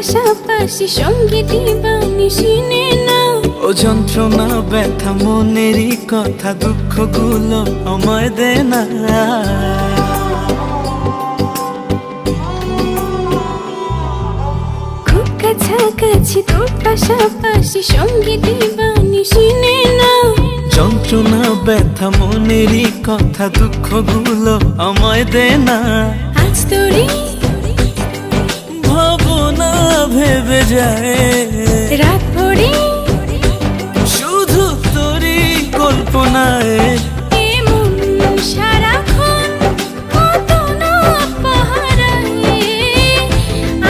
পাশাপাশি সঙ্গীতই বাণী শুনে না। ও যন্ত্রণা ব্যথা মনেরই কথা দুঃখগুলো আমায় দে না। খুব কাছাকাছি তোর পাশাপাশি সঙ্গীতই বাণী শুনে না। যন্ত্রণা ব্যথা মনেরই কথা দুঃখগুলো আমায় দে না। আজ তোরই ভাবনা ভেবে যায় রাত ভরে শুধু তোরই কল্পনায়। এমন সারাক্ষণ কত না পাহারায়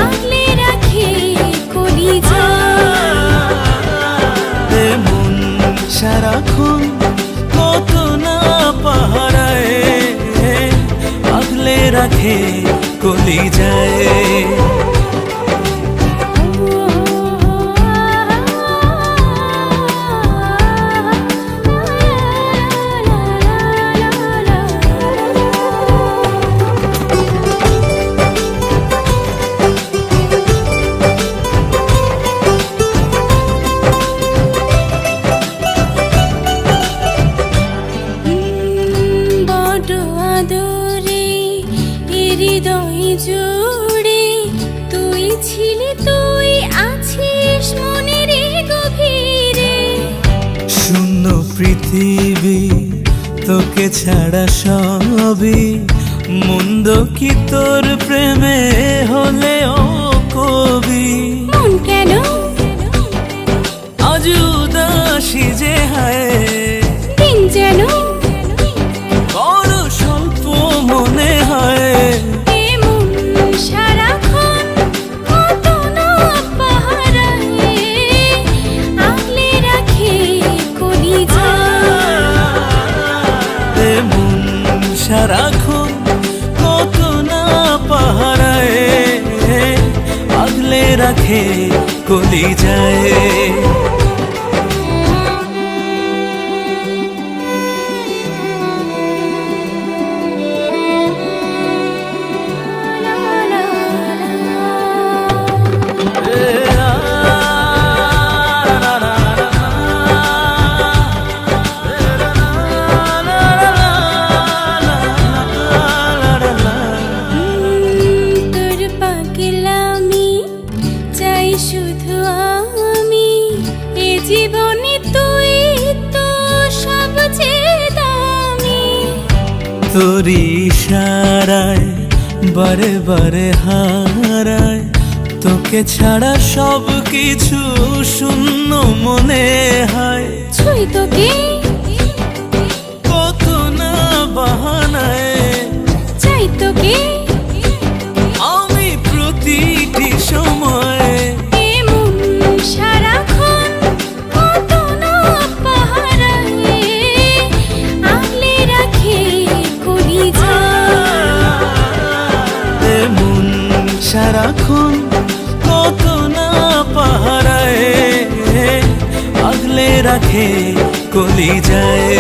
আগলে রাখে কলিজায়। এমন সারাক্ষণ কত না পাহারায় আগলে রাখে কলিজায়। হৃদয় জুড়ে তুই ছিলি, তুই আছিস মনের গভীরে। শূন্য পৃথিবী তোকে ছাড়া সবই মন্দ কি তোর প্রেমে হলে ও কবি। মন কেন আজ উদাসী যে হায় দিন যেন বড় স্বল্প মনে হয়। এমন সারাক্ষণ কত না পাহারায় আগলে রাখে কলিজায়। এমন সারাক্ষণ কত না পাহারায় আগলে রাখে কলিজায়। শুধু আমি এ জীবনে তুই তো সবচেয়ে দামি। তোরি ইশারায় বারে বারে হারায় তোকে ছাড়া সব কিছু শূন্য মনে হয়। ছুঁই তোকে কত না বাহানায় চাই তোকে আমি প্রতিটি সময়। এমন সারাক্ষণ কত না পাহারায় আগলে রাখে কলিজায়। এমন সারাক্ষণ কত না পাহারায় আগলে রাখে কলিজায়।